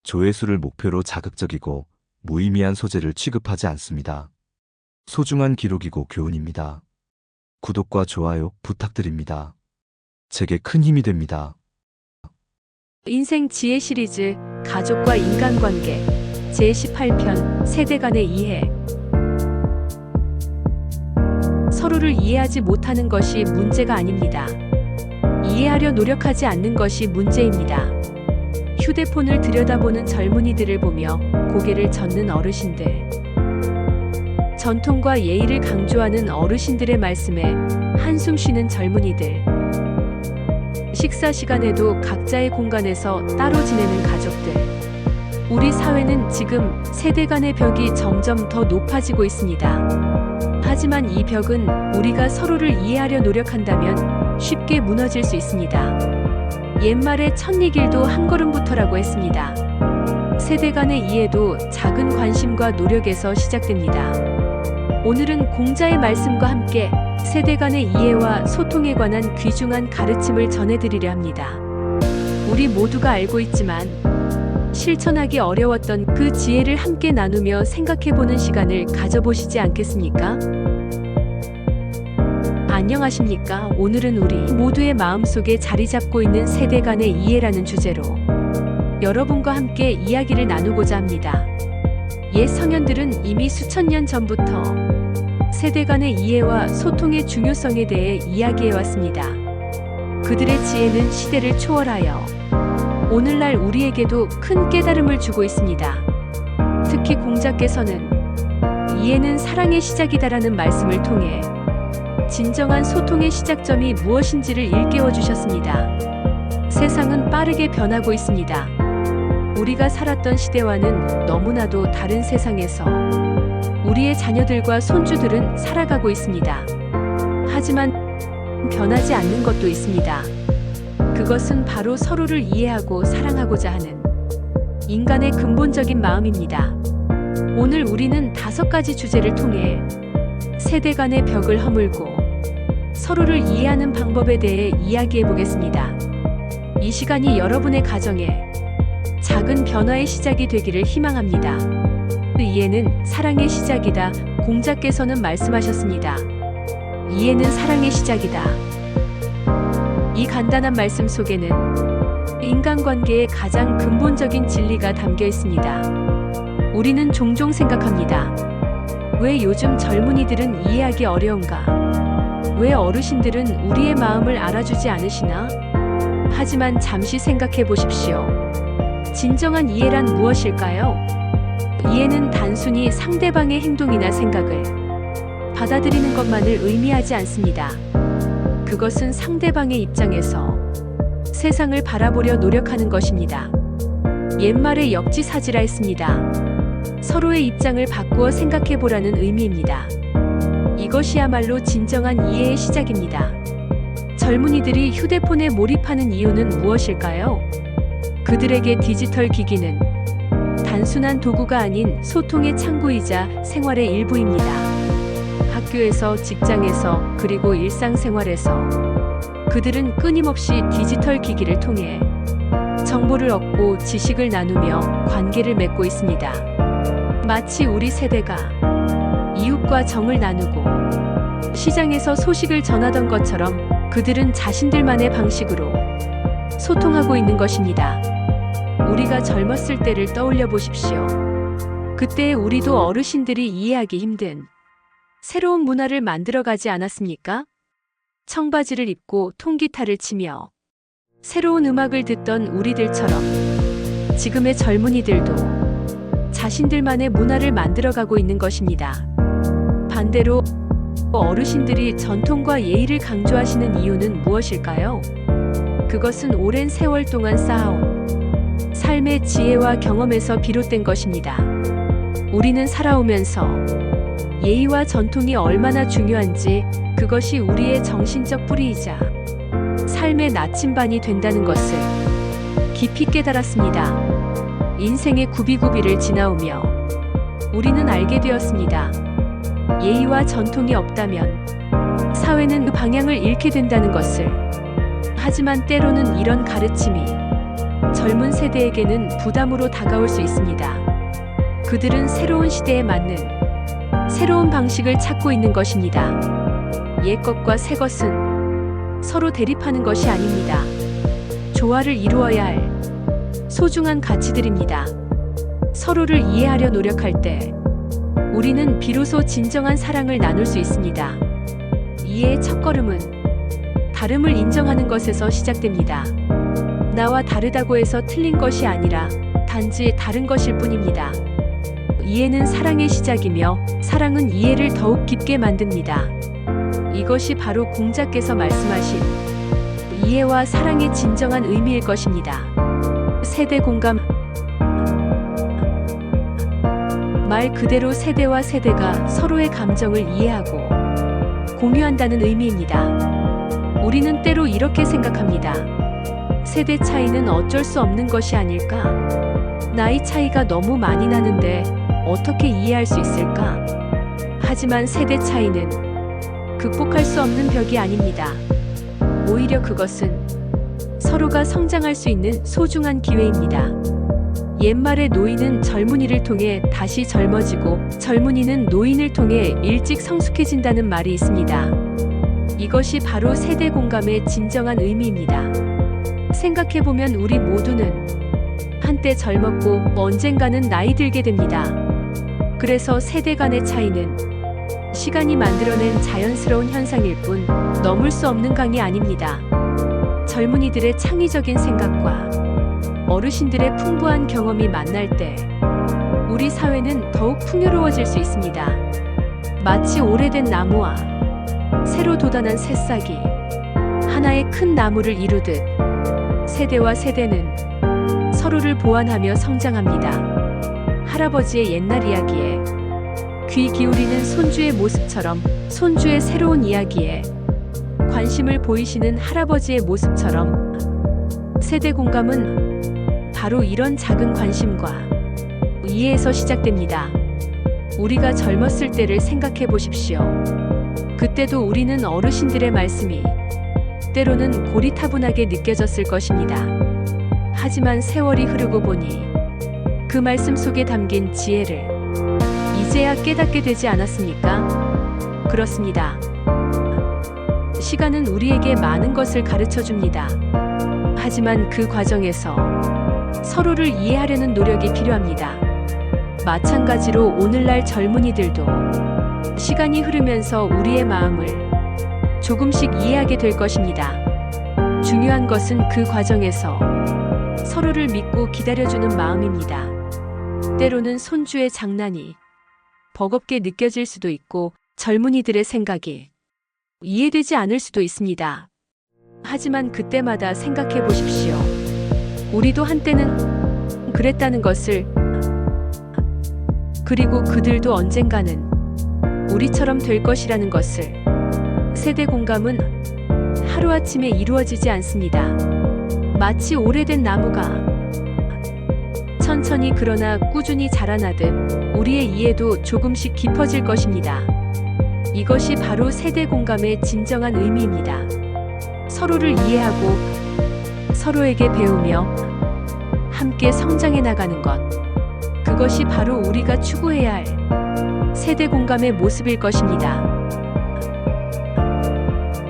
조회수를 목표로 자극적이고 무의미한 소재를 취급하지 않습니다. 소중한 기록이고 교훈입니다. 구독과 좋아요 부탁드립니다. 제게 큰 힘이 됩니다. 인생 지혜 시리즈 가족과 인간관계 제18편 세대 간의 이해. 서로를 이해하지 못하는 것이 문제가 아닙니다. 이해하려 노력하지 않는 것이 문제입니다. 휴대폰을 들여다보는 젊은이들을 보며 고개를 젓는 어르신들. 전통과 예의를 강조하는 어르신들의 말씀에 한숨 쉬는 젊은이들. 식사 시간에도 각자의 공간에서 따로 지내는 가족들. 우리 사회는 지금 세대 간의 벽이 점점 더 높아지고 있습니다. 하지만 이 벽은 우리가 서로를 이해하려 노력한다면 쉽게 무너질 수 있습니다. 옛말에 첫이길도 한 걸음부터라고 했습니다. 세대 간의 이해도 작은 관심과 노력에서 시작됩니다. 오늘은 공자의 말씀과 함께 세대 간의 이해와 소통에 관한 귀중한 가르침을 전해드리려 합니다. 우리 모두가 알고 있지만 실천하기 어려웠던 그 지혜를 함께 나누며 생각해보는 시간을 가져보시지 않겠습니까? 안녕하십니까? 오늘은 우리 모두의 마음속에 자리 잡고 있는 세대 간의 이해라는 주제로 여러분과 함께 이야기를 나누고자 합니다. 옛 성현들은 이미 수천 년 전부터 세대 간의 이해와 소통의 중요성에 대해 이야기해왔습니다. 그들의 지혜는 시대를 초월하여 오늘날 우리에게도 큰 깨달음을 주고 있습니다. 특히 공자께서는 이해는 사랑의 시작이다라는 말씀을 통해 진정한 소통의 시작점이 무엇인지를 일깨워 주셨습니다. 세상은 빠르게 변하고 있습니다. 우리가 살았던 시대와는 너무나도 다른 세상에서 우리의 자녀들과 손주들은 살아가고 있습니다. 하지만 변하지 않는 것도 있습니다. 그것은 바로 서로를 이해하고 사랑하고자 하는 인간의 근본적인 마음입니다. 오늘 우리는 5가지 주제를 통해 세대 간의 벽을 허물고 서로를 이해하는 방법에 대해 이야기해 보겠습니다. 이 시간이 여러분의 가정에 작은 변화의 시작이 되기를 희망합니다. 그 이해는 사랑의 시작이다. 공자께서는 말씀하셨습니다. 이해는 사랑의 시작이다. 이 간단한 말씀 속에는 인간관계의 가장 근본적인 진리가 담겨 있습니다. 우리는 종종 생각합니다. 왜 요즘 젊은이들은 이해하기 어려운가? 왜 어르신들은 우리의 마음을 알아주지 않으시나? 하지만 잠시 생각해 보십시오. 진정한 이해란 무엇일까요? 이해는 단순히 상대방의 행동이나 생각을 받아들이는 것만을 의미하지 않습니다. 그것은 상대방의 입장에서 세상을 바라보려 노력하는 것입니다. 옛말에 역지사지라 했습니다. 서로의 입장을 바꾸어 생각해 보라는 의미입니다. 이것이야말로 진정한 이해의 시작입니다. 젊은이들이 휴대폰에 몰입하는 이유는 무엇일까요? 그들에게 디지털 기기는 단순한 도구가 아닌 소통의 창구이자 생활의 일부입니다. 학교에서, 직장에서, 그리고 일상생활에서 그들은 끊임없이 디지털 기기를 통해 정보를 얻고 지식을 나누며 관계를 맺고 있습니다. 마치 우리 세대가 이웃과 정을 나누고 시장에서 소식을 전하던 것처럼 그들은 자신들만의 방식으로 소통하고 있는 것입니다. 우리가 젊었을 때를 떠올려 보십시오. 그때 우리도 어르신들이 이해하기 힘든 새로운 문화를 만들어가지 않았습니까? 청바지를 입고 통기타를 치며 새로운 음악을 듣던 우리들처럼 지금의 젊은이들도 자신들만의 문화를 만들어가고 있는 것입니다. 반대로 어르신들이 전통과 예의를 강조하시는 이유는 무엇일까요? 그것은 오랜 세월 동안 쌓아온 삶의 지혜와 경험에서 비롯된 것입니다. 우리는 살아오면서 예의와 전통이 얼마나 중요한지, 그것이 우리의 정신적 뿌리이자 삶의 나침반이 된다는 것을 깊이 깨달았습니다. 인생의 구비구비를 지나오며 우리는 알게 되었습니다. 예의와 전통이 없다면 사회는 그 방향을 잃게 된다는 것을. 하지만 때로는 이런 가르침이 젊은 세대에게는 부담으로 다가올 수 있습니다. 그들은 새로운 시대에 맞는 새로운 방식을 찾고 있는 것입니다. 옛 것과 새 것은 서로 대립하는 것이 아닙니다. 조화를 이루어야 할 소중한 가치들입니다. 서로를 이해하려 노력할 때 우리는 비로소 진정한 사랑을 나눌 수 있습니다. 이해의 첫걸음은 다름을 인정하는 것에서 시작됩니다. 나와 다르다고 해서 틀린 것이 아니라 단지 다른 것일 뿐입니다. 이해는 사랑의 시작이며 사랑은 이해를 더욱 깊게 만듭니다. 이것이 바로 공자께서 말씀하신 이해와 사랑의 진정한 의미일 것입니다. 세대 공감. 말 그대로 세대와 세대가 서로의 감정을 이해하고 공유한다는 의미입니다. 우리는 때로 이렇게 생각합니다. 세대 차이는 어쩔 수 없는 것이 아닐까? 나이 차이가 너무 많이 나는데 어떻게 이해할 수 있을까? 하지만 세대 차이는 극복할 수 없는 벽이 아닙니다. 오히려 그것은 서로가 성장할 수 있는 소중한 기회입니다. 옛말에 노인은 젊은이를 통해 다시 젊어지고 젊은이는 노인을 통해 일찍 성숙해진다는 말이 있습니다. 이것이 바로 세대 공감의 진정한 의미입니다. 생각해보면 우리 모두는 한때 젊었고 언젠가는 나이 들게 됩니다. 그래서 세대 간의 차이는 시간이 만들어낸 자연스러운 현상일 뿐 넘을 수 없는 강이 아닙니다. 젊은이들의 창의적인 생각과 어르신들의 풍부한 경험이 만날 때 우리 사회는 더욱 풍요로워질 수 있습니다. 마치 오래된 나무와 새로 돋아난 새싹이 하나의 큰 나무를 이루듯 세대와 세대는 서로를 보완하며 성장합니다. 할아버지의 옛날 이야기에 귀 기울이는 손주의 모습처럼 손주의 새로운 이야기에 관심을 보이시는 할아버지의 모습처럼 세대 공감은 바로 이런 작은 관심과 이해에서 시작됩니다. 우리가 젊었을 때를 생각해 보십시오. 그때도 우리는 어르신들의 말씀이 때로는 고리타분하게 느껴졌을 것입니다. 하지만 세월이 흐르고 보니 그 말씀 속에 담긴 지혜를 이제야 깨닫게 되지 않았습니까? 그렇습니다. 시간은 우리에게 많은 것을 가르쳐 줍니다. 하지만 그 과정에서 서로를 이해하려는 노력이 필요합니다. 마찬가지로 오늘날 젊은이들도 시간이 흐르면서 우리의 마음을 조금씩 이해하게 될 것입니다. 중요한 것은 그 과정에서 서로를 믿고 기다려주는 마음입니다. 때로는 손주의 장난이 버겁게 느껴질 수도 있고 젊은이들의 생각이 이해되지 않을 수도 있습니다. 하지만 그때마다 생각해 보십시오. 우리도 한때는 그랬다는 것을, 그리고 그들도 언젠가는 우리처럼 될 것이라는 것을. 세대 공감은 하루아침에 이루어지지 않습니다. 마치 오래된 나무가 천천히 그러나 꾸준히 자라나듯 우리의 이해도 조금씩 깊어질 것입니다. 이것이 바로 세대 공감의 진정한 의미입니다. 서로를 이해하고 서로에게 배우며 함께 성장해 나가는 것. 그것이 바로 우리가 추구해야 할 세대 공감의 모습일 것입니다.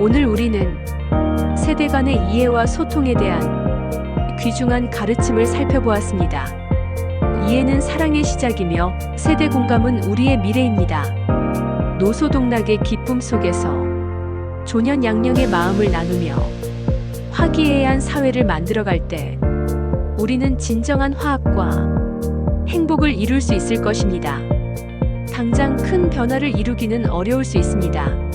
오늘 우리는 세대 간의 이해와 소통에 대한 귀중한 가르침을 살펴보았습니다. 이해는 사랑의 시작이며 세대 공감은 우리의 미래입니다. 노소동락의 기쁨 속에서 존연양령의 마음을 나누며 화기애애한 사회를 만들어갈 때 우리는 진정한 화합과 행복을 이룰 수 있을 것입니다. 당장 큰 변화를 이루기는 어려울 수 있습니다.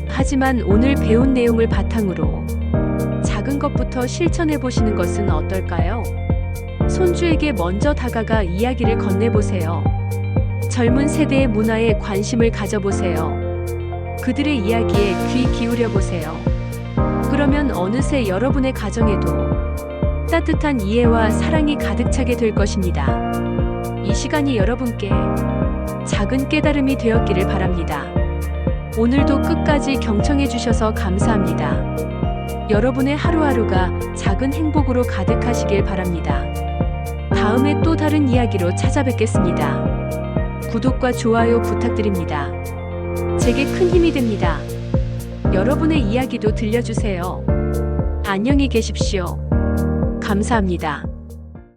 하지만 오늘 배운 내용을 바탕으로 작은 것부터 실천해 보시는 것은 어떨까요? 손주에게 먼저 다가가 이야기를 건네보세요. 젊은 세대의 문화에 관심을 가져보세요. 그들의 이야기에 귀 기울여보세요. 그러면 어느새 여러분의 가정에도 따뜻한 이해와 사랑이 가득 차게 될 것입니다. 이 시간이 여러분께 작은 깨달음이 되었기를 바랍니다. 오늘도 끝까지 경청해 주셔서 감사합니다. 여러분의 하루하루가 작은 행복으로 가득하시길 바랍니다. 다음에 또 다른 이야기로 찾아뵙겠습니다. 구독과 좋아요 부탁드립니다. 제게 큰 힘이 됩니다. 여러분의 이야기도 들려주세요. 안녕히 계십시오. 감사합니다.